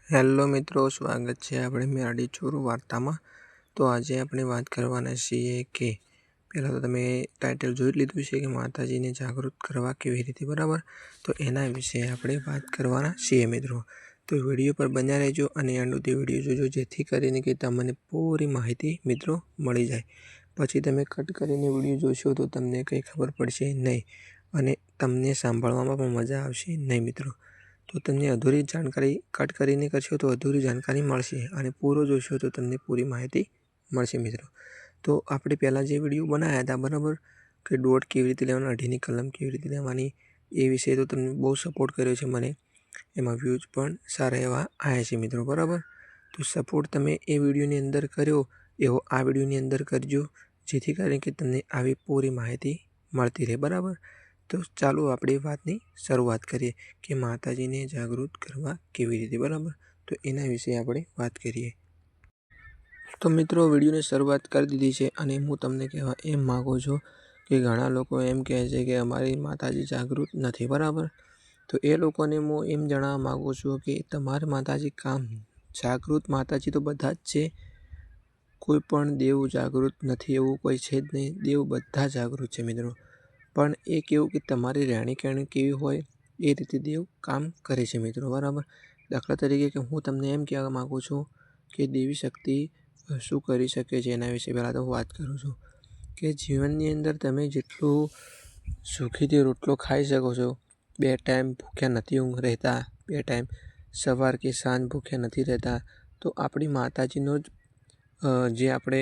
Hello મિત્રો, સ્વાગત છે આપણે મેરડી ચોરું વાર્તામાં। તો આજે આપણે વાત કરવાના છીએ કે પહેલાં તો તમે ટાઇટલ જોઈ લીધું છે કે માતાજીને જાગૃત કરવા કેવી રીતે, બરાબર। તો એના વિશે આપણે વાત કરવાના છીએ મિત્રો। તો વિડીયો પર બન્યા રહેજો અને એન્ડ સુધી વિડીયો જોજો, જેથી કરીને કે તમને પૂરી માહિતી મિત્રો મળી જાય। પછી તમે કટ કરીને વિડીયો જોશો તો તમને કંઈ ખબર પડશે નહીં અને તમને સાંભળવામાં પણ મજા આવશે નહીં મિત્રો। તો તમને અધૂરી જાણકારી કટ કરીને કરશો તો અધૂરી જાણકારી મળશે અને પૂરો જોશો તો તમને પૂરી માહિતી મળશે મિત્રો। તો આપણે પહેલાં જે વિડીયો બનાવ્યા હતા, બરાબર, કે દોટ કેવી રીતે લેવાની, અઢીની કલમ કેવી રીતે લેવાની, એ વિશે તો તમને બહુ સપોર્ટ કર્યો છે મને, એમાં વ્યૂઝ પણ સારા એવા આવ્યા છે મિત્રો, બરાબર। તો સપોર્ટ તમે એ વિડીયોની અંદર કર્યો એવો આ વિડીયોની અંદર કરજો, જેથી કરીને કે તમને આવી પૂરી માહિતી મળતી રહે, બરાબર। તો ચાલો આપણે વાતની શરૂઆત કરીએ કે માતાજીને જાગૃત કરવા કેવી રીતે, બરાબર। તો એના વિશે આપણે વાત કરીએ। તો મિત્રો, વિડીયોની શરૂઆત કરી દીધી છે અને હું તમને કહેવા એમ માગું છું કે ઘણા લોકો એમ કહે છે કે અમારી માતાજી જાગૃત નથી, બરાબર। તો એ લોકોને હું એમ જણાવવા માગું છું કે તમારી માતાજી જાગૃત માતાજી તો બધા જ છે, કોઈ પણ દેવ જાગૃત નથી એવું કોઈ છે જ નહીં, દેવ બધા જાગૃત છે મિત્રો। પણ એ કેવું કે તમારી રહેણી કહેણી કેવી હોય એ રીતે દેવ કામ કરે છે મિત્રો, બરાબર। દાખલા તરીકે કે હું તમને એમ કહેવા માગું છું કે દેવી શક્તિ શું કરી શકે છે એના વિશે પહેલાં તો હું વાત કરું છું કે જીવનની અંદર તમે જેટલું સુખીથી રોટલો ખાઈ શકો છો, 2 ટાઈમ ભૂખ્યા નથી રહેતા, 2 ટાઈમ સવાર કે સાંજ ભૂખ્યા નથી રહેતા, તો આપણી માતાજીનો જ જે આપણે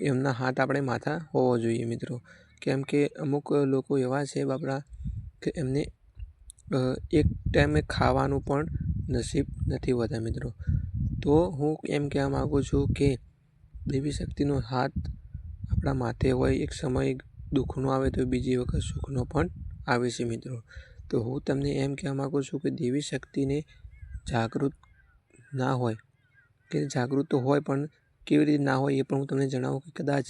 એમના હાથ આપણે માથા હોવો જોઈએ મિત્રો। કેમ કે અમુક લોકો એવા છે બાપડા કે એમને એક ટાઈમે ખાવાનું પણ નસીબ નથી હોતા મિત્રો। તો હું એમ કહેવા માગું છું કે દેવી શક્તિનો હાથ આપણા માથે હોય, એક સમય દુઃખનો આવે તો બીજી વખત સુખનો પણ આવે છે મિત્રો। તો હું તમને એમ કહેવા માગું છું કે દેવી શક્તિને જાગૃત ના હોય, કે જાગૃત તો હોય પણ કેવી રીતે ના હોય એ પણ હું તમને જણાવું કે કદાચ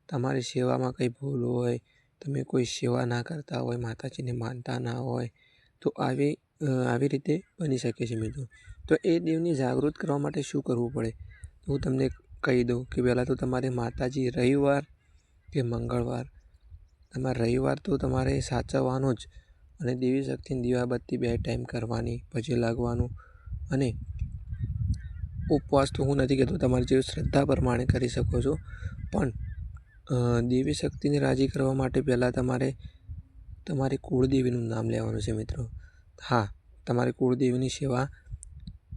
તમારી સેવામાં કંઈ ભૂલ હોય, તમે કોઈ સેવા ના કરતા હોય, માતાજીને માનતા ના હોય, તો આવી રીતે બની શકે છે મિત્રો। તો એ દેવને જાગૃત કરવા માટે શું કરવું પડે હું તમને કહી દઉં કે પહેલાં તો તમારે માતાજી રવિવાર કે મંગળવાર, તમારે રવિવાર તો તમારે સાચવવાનો જ, અને દેવી શક્તિની દીવાબત્તી 2 ટાઈમ કરવાની, પછી લાગવાનું, અને ઉપવાસ તો હું નથી કહેતો, તમારી જેવી શ્રદ્ધા પ્રમાણે કરી શકો છો। પણ દેવી શક્તિને રાજી કરવા માટે પહેલાં તમારે તમારી કુળદેવીનું નામ લેવાનું છે મિત્રો। હા, તમારી કુળદેવીની સેવા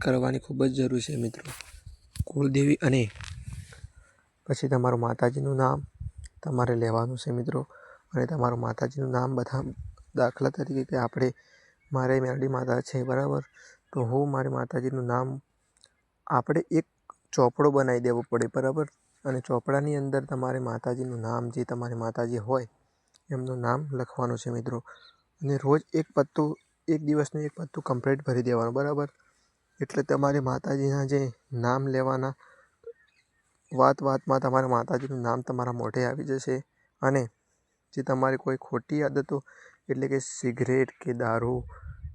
કરવાની ખૂબ જ જરૂર છે મિત્રો। કુળદેવી અને પછી તમારું માતાજીનું નામ તમારે લેવાનું છે મિત્રો। અને તમારું માતાજીનું નામ બધા, દાખલા તરીકે કે આપણે મારે મેરડી માતા છે, બરાબર, તો હું મારી માતાજીનું નામ આપણે એક ચોપડો બનાવી દેવો પડે, બરાબર। અને ચોપડાની અંદર તમારે માતાજીનું નામ, જે તમારી માતાજી હોય એમનું નામ લખવાનું છે મિત્રો। અને રોજ એક દિવસનું એક પત્તું કમ્પ્લીટ ભરી દેવાનું, બરાબર। એટલે તમારે માતાજીના જે નામ લેવાના, વાતમાં તમારા માતાજીનું નામ તમારા મોઢે આવી જશે। અને જે તમારી કોઈ ખોટી આદતો, એટલે કે સિગરેટ કે દારૂ,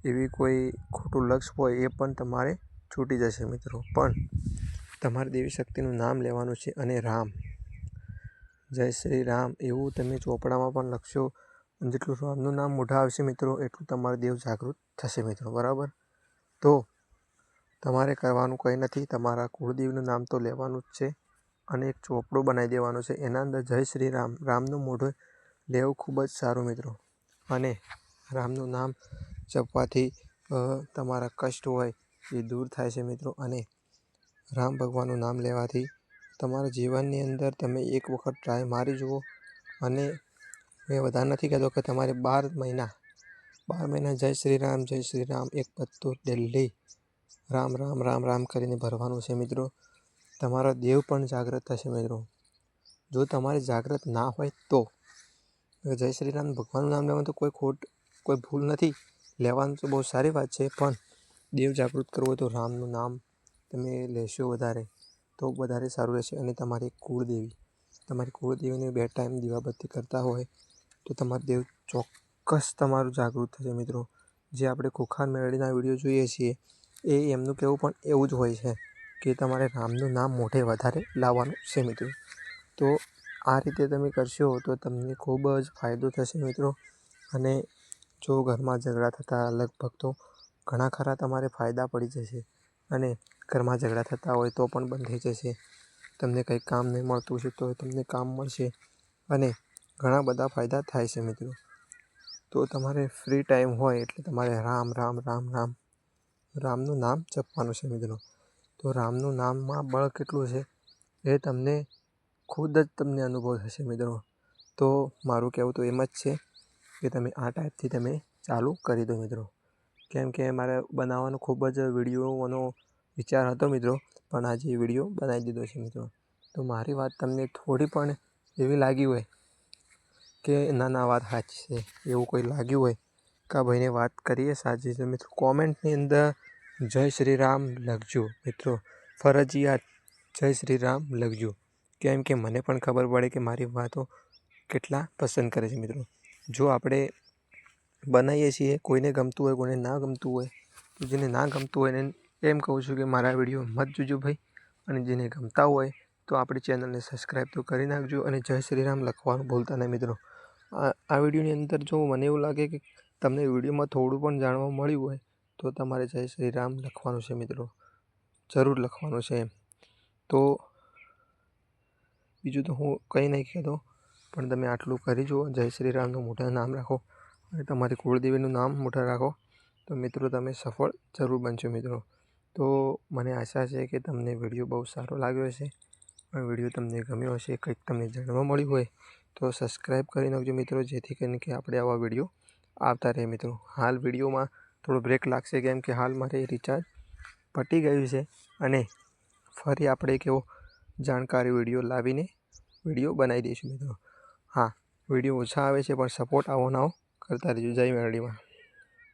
એવી કોઈ ખોટું લક્ષ હોય એ પણ તમારે છૂટી જશે મિત્રો। પણ તમારે દેવી શક્તિનું નામ લેવાનું છે અને રામ, જય શ્રી રામ એવું તમે ચોપડામાં પણ લખશો, અને જેટલું રામનું નામ મોઢા આવશે મિત્રો એટલું તમારું દેવ જાગૃત થશે મિત્રો, બરાબર। તો તમારે કરવાનું કંઈ નથી, તમારા કુળદેવીનું નામ તો લેવાનું જ છે અને એક ચોપડો બનાવી દેવાનો છે, એના અંદર જય શ્રી રામ, રામનું મોઢું લેવું ખૂબ જ સારું મિત્રો। અને રામનું નામ જપવાથી તમારા કષ્ટ હોય એ દૂર થાય છે મિત્રો। અને રામ ભગવાનનું નામ લેવાથી તમારા જીવનની અંદર તમે એક વખત ટ્રાય મારી જુઓ। અને મેં વધારે નથી કહેતો કે તમારે 12 મહિના જય શ્રી રામ એક પત્તું ડેલી રામ રામ રામ રામ કરીને ભરવાનું છે મિત્રો। તમારો દેવ પણ જાગૃત થશે મિત્રો। જો તમારે જાગૃત ના હોય તો જય શ્રી રામ ભગવાનનું નામ લેવાનું તો કોઈ ભૂલ નથી, લેવાનું તો બહુ સારી વાત છે, પણ દેવ જાગૃત કરવું હોય તો રામનું નામ તમે લેશો વધારે તો વધારે સારું રહેશે। અને તમારી કુળદેવીને 2 ટાઈમ દીવાબત્તી કરતા હોય તો તમારું દેવ ચોક્કસ તમારું જાગૃત થશે મિત્રો। જે આપણે ખોખાર મેળવીના વિડીયો જોઈએ છીએ એમનું કહેવું પણ એવું જ હોય છે કે તમારે રામનું નામ મોઢે વધારે લાવવાનું છે મિત્રો. તો આ રીતે તમે કરશો તો તમને ખૂબ જ ફાયદો થશે મિત્રો. અને જો ઘરમાં ઝઘડા થતા લગભગ તો ઘણા ખરા તમારે ફાયદા પડી જશે. અને ઘરમાં ઝઘડા થતા હોય તો પણ બંધ થઈ જશે. તમને કંઈક કામ નહીં મળતું છે તો તમને કામ મળશે. અને ઘણા બધા ફાયદા થાય છે મિત્રો. તો તમારે ફ્રી ટાઈમ હોય એટલે તમારે રામ રામ રામ રામ રામનું નામ જપવાનું છે મિત્રો. તો રામનું નામમાં બળ કેટલું છે એ તમને ખુદ જ તમને અનુભવ થશે મિત્રો. તો મારું કહેવું તો એમ જ છે કે તમે આ ટાઈપથી તમે ચાલુ કરી દો મિત્રો. કેમ કે મારે બનાવવાનો ખૂબ જ વિડીયોનો વિચાર હતો મિત્રો, પણ આજે વિડીયો બનાવી દીધો છે મિત્રો. તો મારી વાત તમને થોડી પણ એવી લાગી હોય કે ના વાત સાચી છે એવું કોઈ લાગ્યું હોય કે આ ભાઈને વાત કરીએ સાચી છે મિત્રો, કોમેન્ટની અંદર જય શ્રી રામ લખજો મિત્રો. ફરજિયાત જય શ્રી રામ લખજો. કેમ કે મને પણ ખબર પડે કે મારી વાતો કેટલા પસંદ કરે છે મિત્રો. જો આપણે બનાવીએ છીએ કોઈને ગમતું હોય કોઈને ના ગમતું હોય, તો જેને ના ગમતું હોય એને એમ કહું છું કે મારા વિડીયો મત જોજો ભાઈ. અને જેને ગમતા હોય તો આપણી ચેનલને સબસ્ક્રાઈબ તો કરી નાખજો. અને જય શ્રી રામ લખવાનું ભૂલતા નહીં મિત્રો. આ વિડીયોની અંદર જો મને એવું લાગે કે તમને વિડીયોમાં થોડું પણ જાણવા મળ્યું હોય તો તમારે જય શ્રી રામ લખવાનું છે મિત્રો. જરૂર લખવાનું છે એમ. તો બીજું તો હું કંઈ નહીં કહેતો, પણ તમે આટલું કરી જુઓ. જય શ્રી રામનું મોઢા નામ રાખો અને તમારી કુળદેવીનું નામ મોઢા રાખો તો મિત્રો તમે સફળ જરૂર બનશો મિત્રો. તો મને આશા છે કે તમને વિડીયો બહુ સારો લાગ્યો હશે. પણ વિડીયો તમને ગમ્યો હશે, કંઈક તમને જાણવા મળ્યું હોય તો સબસ્ક્રાઈબ કરી નાખજો મિત્રો, જેથી કરીને કે આપણે આવા વિડીયો આવતા રહે મિત્રો. હાલ વિડીયોમાં થોડો બ્રેક લાગશે કેમ કે હાલ મારે રિચાર્જ પતી ગયું છે. અને ફરી આપણે એક એવો જાણકારી વિડીયો લાવીને વિડીયો બનાવી દઈશું મિત્રો. હા, વિડીયો ઓછા આવે છે પણ સપોર્ટ આવો નવો કરતા રહેજો. જય મેરડીમાં.